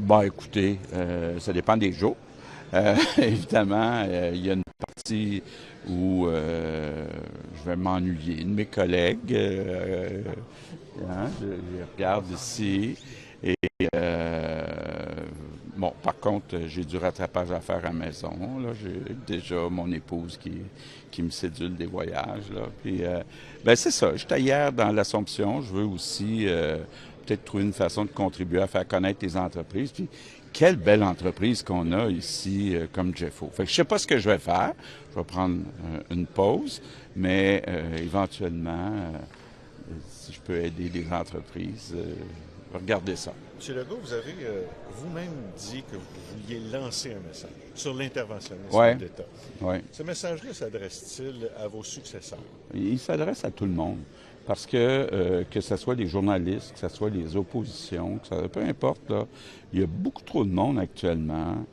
Bon, écoutez, ça dépend des jours. Évidemment, il y a une partie où je vais m'ennuyer de mes collègues. Hein, je regarde ici. Et bon, par contre, j'ai du rattrapage à faire à la maison. Là, j'ai déjà mon épouse qui me sédule des voyages. Là. Puis, ben c'est ça. J'étais hier dans l'Assomption. Je veux aussi peut-être trouver une façon de contribuer à faire connaître les entreprises. Puis, quelle belle entreprise qu'on a ici comme Jeffo. Fait que je sais pas ce que je vais faire. Je vais prendre une pause, mais éventuellement, si je peux aider les entreprises, regardez ça. M. Legault, vous avez vous-même dit que vous vouliez lancer un message sur l'interventionnisme Ouais, d'État. ouais. Ce message-là s'adresse-t-il à vos successeurs? Il s'adresse à tout le monde. Parce que ce soit les journalistes, que ce soit les oppositions, peu importe, là, il y a beaucoup trop de monde actuellement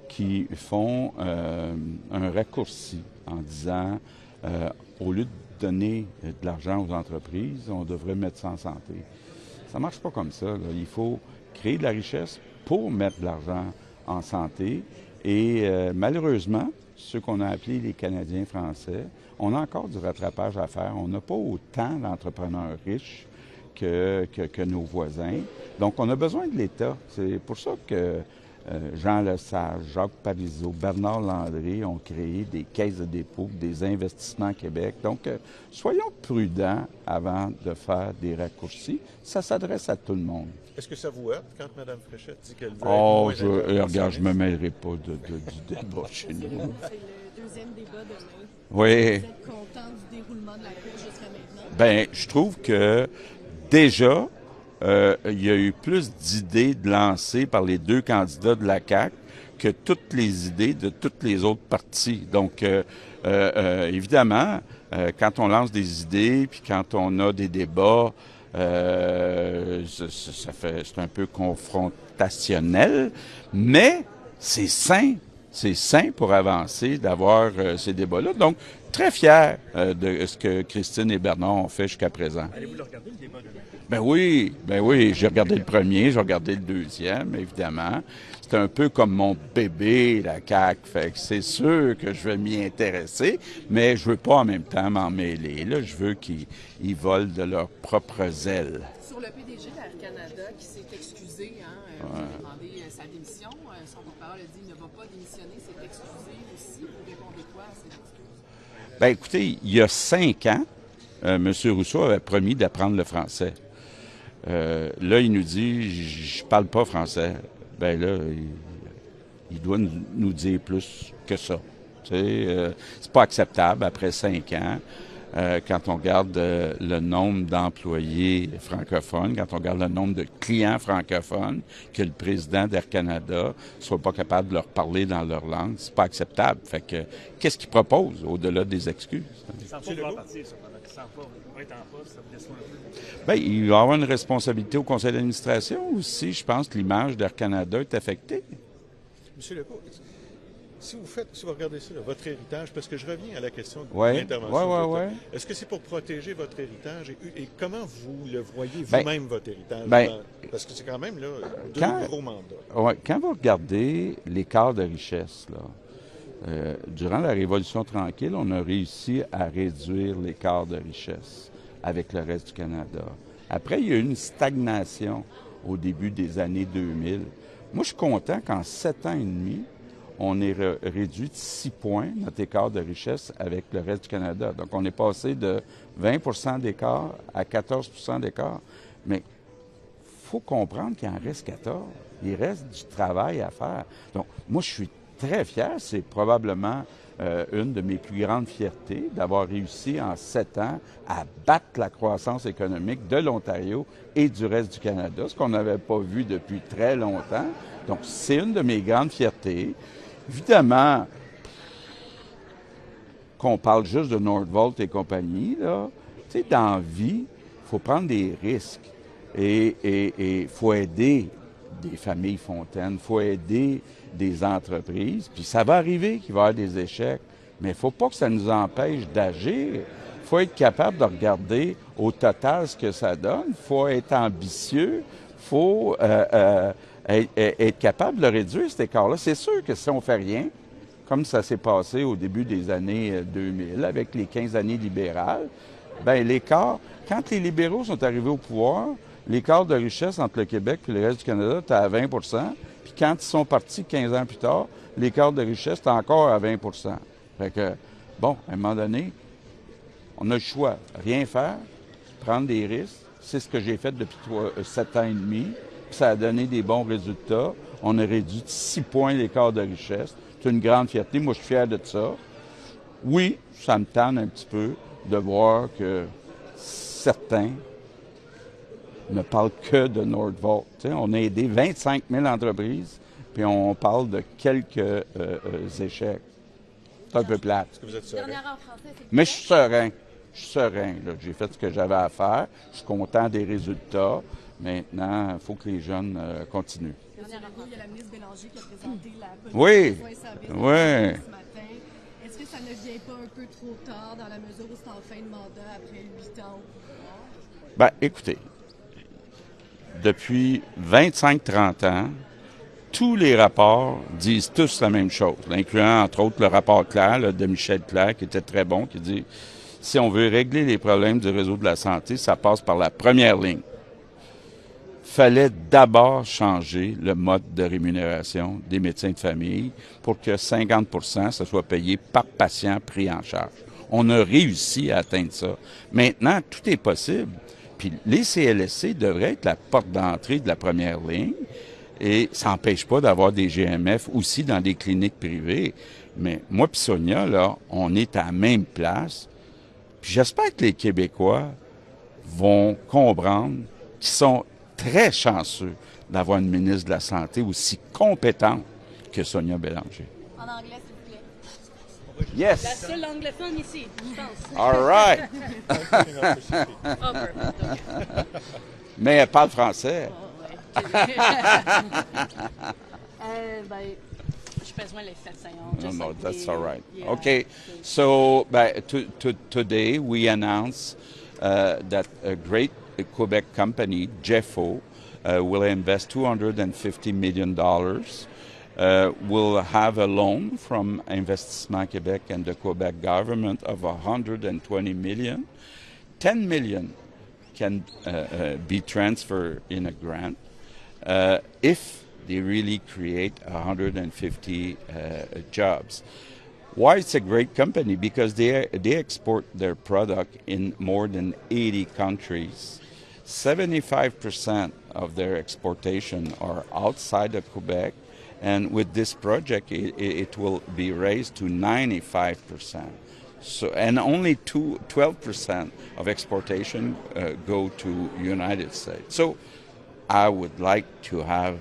qui font un raccourci en disant, au lieu de donner de l'argent aux entreprises, on devrait mettre ça en santé. Ça marche pas comme ça. Là. Il faut créer de la richesse pour mettre de l'argent en santé. Et malheureusement, ceux qu'on a appelés les Canadiens français, on a encore du rattrapage à faire. On n'a pas autant d'entrepreneurs riches que nos voisins. Donc, on a besoin de l'État. C'est pour ça que Jean Lesage, Jacques Parizeau, Bernard Landry ont créé des caisses de dépôt, des investissements Québec. Donc, soyons prudents avant de faire des raccourcis. Ça s'adresse à tout le monde. Est-ce que ça vous heurte quand Mme Fréchette dit qu'elle veut être Oh, moins regarde, je me interventionniste? mêlerai pas du débat chez nous. C'est le deuxième débat demain. Oui. Vous êtes content du déroulement de la Cour jusqu'à maintenant? Ben, je trouve que déjà, il y a eu plus d'idées de lancées par les deux candidats de la CAQ que toutes les idées de toutes les autres partis. Donc, évidemment, quand on lance des idées, puis quand on a des débats, c'est un peu confrontationnel, mais c'est sain. C'est sain pour avancer d'avoir ces débats-là. Donc, très fier de ce que Christine et Bernard ont fait jusqu'à présent. Allez-vous le regarder, le débat demain? Ben oui, j'ai regardé le premier, j'ai regardé le deuxième, évidemment. C'est un peu comme mon bébé, la CAQ, fait que c'est sûr que je vais m'y intéresser, mais je veux pas en même temps m'en mêler. Là, je veux qu'ils volent de leurs propres ailes. Sur le PDG d'Air Canada qui s'est excusé, vous avez demandé sa démission. Son porte-parole a dit qu'il ne va pas démissionner, s'est excusé aussi. Vous répondez quoi à cette excuse? Ben écoutez, il y a 5 ans, M. Rousseau avait promis d'apprendre le français. Là, il nous dit, je parle pas français. Ben là, il doit nous dire plus que ça. Tu sais, c'est pas acceptable après 5 ans. Quand on regarde le nombre d'employés francophones, quand on regarde le nombre de clients francophones, que le président d'Air Canada soit pas capable de leur parler dans leur langue, c'est pas acceptable. Fait que, qu'est-ce qu'il propose au-delà des excuses? Il sent pas vouloir partir, cependant. Il sent pas être en poste, ça vous déçoit un peu. Bien, il va y avoir une responsabilité au conseil d'administration aussi. Je pense que l'image d'Air Canada est affectée. M. Legault, si vous regardez ça, là, votre héritage, parce que je reviens à la question de Ouais, l'intervention ouais. d'État, est-ce que c'est pour protéger votre héritage et comment vous le voyez Ben, vous-même, votre héritage? ben, Parce que c'est quand même là, deux quand- gros mandats. Ouais, quand vous regardez l'écart de richesse, là, durant la Révolution tranquille, on a réussi à réduire l'écart de richesse avec le reste du Canada. Après, il y a eu une stagnation au début des années 2000. Moi, je suis content qu'en 7 ans et demi, on ait réduit de 6 points notre écart de richesse avec le reste du Canada. Donc, on est passé de 20 d'écart à 14 d'écart. Mais il faut comprendre qu'il en reste 14. Il reste du travail à faire. Donc, moi, je suis très fier. C'est probablement une de mes plus grandes fiertés d'avoir réussi en 7 ans à battre la croissance économique de l'Ontario et du reste du Canada, ce qu'on n'avait pas vu depuis très longtemps. Donc, c'est une de mes grandes fiertés. Évidemment, qu'on parle juste de Nordvolt et compagnie, là, tu sais, dans la vie, il faut prendre des risques. Et il faut aider des familles fontaines, il faut aider des entreprises. Puis ça va arriver qu'il va y avoir des échecs, mais il ne faut pas que ça nous empêche d'agir. Il faut être capable de regarder au total ce que ça donne. Il faut être ambitieux. Il faut être capable de réduire cet écart-là. C'est sûr que si on ne fait rien, comme ça s'est passé au début des années 2000, avec les 15 années libérales, bien l'écart, quand les libéraux sont arrivés au pouvoir, l'écart de richesse entre le Québec et le reste du Canada était à 20 %. Puis quand ils sont partis 15 ans plus tard, l'écart de richesse était encore à 20 %. Fait que, bon, à un moment donné, on a le choix. Rien faire, prendre des risques. C'est ce que j'ai fait depuis 7 ans et demi. Puis ça a donné des bons résultats. On a réduit de 6 points l'écart de richesse. C'est une grande fierté. Moi, je suis fier de ça. Oui, ça me tente un petit peu de voir que certains ne parlent que de Nordvolt. Tu sais, on a aidé 25 000 entreprises, puis on parle de quelques échecs. C'est un peu plate. Est-ce que vous êtes serein? Mais je suis serein. Je suis serein. Là. J'ai fait ce que j'avais à faire. Je suis content des résultats. Maintenant, il faut que les jeunes continuent. Il y a la ministre Bélanger qui a présenté la politique Oui. de soins et services Oui. ce matin. Est-ce que ça ne vient pas un peu trop tard dans la mesure où c'est en fin de mandat après 8 ans au pouvoir? Bien, écoutez, depuis 25-30 ans, tous les rapports disent tous la même chose, incluant entre autres le rapport Clair là, de Michel Clair, qui était très bon, qui dit « Si on veut régler les problèmes du réseau de la santé, ça passe par la première ligne. » Fallait d'abord changer le mode de rémunération des médecins de famille pour que 50 % ça soit payé par patient pris en charge. On a réussi à atteindre ça. Maintenant, tout est possible. Puis les CLSC devraient être la porte d'entrée de la première ligne et ça n'empêche pas d'avoir des GMF aussi dans des cliniques privées. Mais moi et Sonia, là, on est à la même place. Puis j'espère que les Québécois vont comprendre qu'ils sont très chanceux d'avoir une ministre de la Santé aussi compétente que Sonia Bélanger. En anglais, s'il vous plaît. Yes! La seule anglophone ici, je pense. All right! Ah, perfect, ok. Mais elle parle français. Ben, j'ai besoin de les faire saillantes. No, just no, like that's the- all right. yeah. Okay, so today we announce that a great Quebec company, Jeffo, will invest $250 million. Will have a loan from Investissement Québec and the Quebec government of $120 million. $10 million can be transferred in a grant if they really create 150 jobs. Why it's a great company? Because they export their product in more than 80 countries. 75% of their exportation are outside of Quebec, and with this project, it will be raised to 95%. So, and only 12% of exportation go to United States. So I would like to have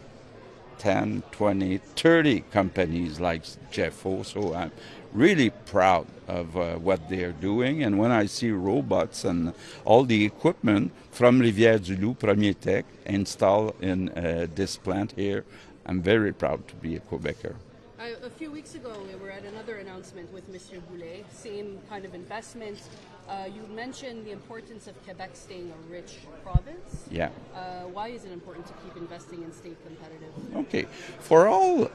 10, 20, 30 companies like Jeffo. So I'm really proud of what they're doing. And when I see robots and all the equipment from Rivière-du-Loup, Premier Tech, installed in this plant here, I'm very proud to be a Quebecer. A few weeks ago, we were at another announcement with Mr. Boulay, same kind of investment. You mentioned the importance of Quebec staying a rich province. Yeah. Why is it important to keep investing and stay competitive? Okay. For all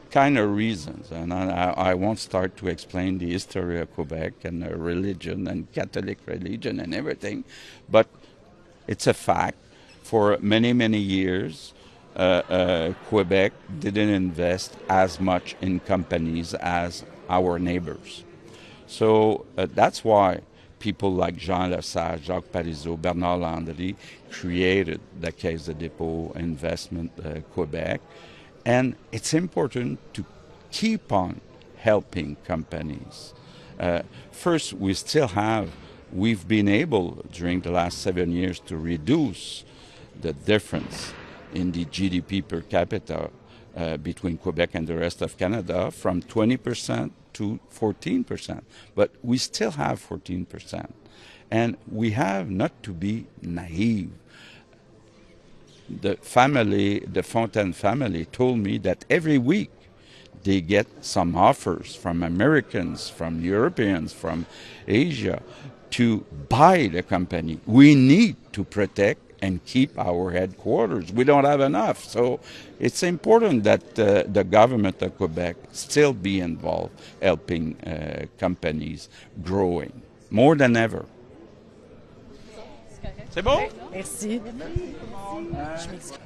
kind of reasons, and I won't start to explain the history of Quebec and religion and Catholic religion and everything, but it's a fact. For many, many years, Quebec didn't invest as much in companies as our neighbors. So that's why people like Jean Lesage, Jacques Parizeau, Bernard Landry created the Caisse de dépôt Investment Quebec. And it's important to keep on helping companies. First, we've been able during the last 7 years to reduce the difference in the GDP per capita between Quebec and the rest of Canada from 20% to 14%. But we still have 14%. And we have not to be naive. The Fontaine family told me that every week they get some offers from Americans, from Europeans, from Asia to buy the company. We need to protect and keep our headquarters. We don't have enough. So it's important that the government of Quebec still be involved, helping companies growing more than ever. C'est bon? Merci. Je m'excuse.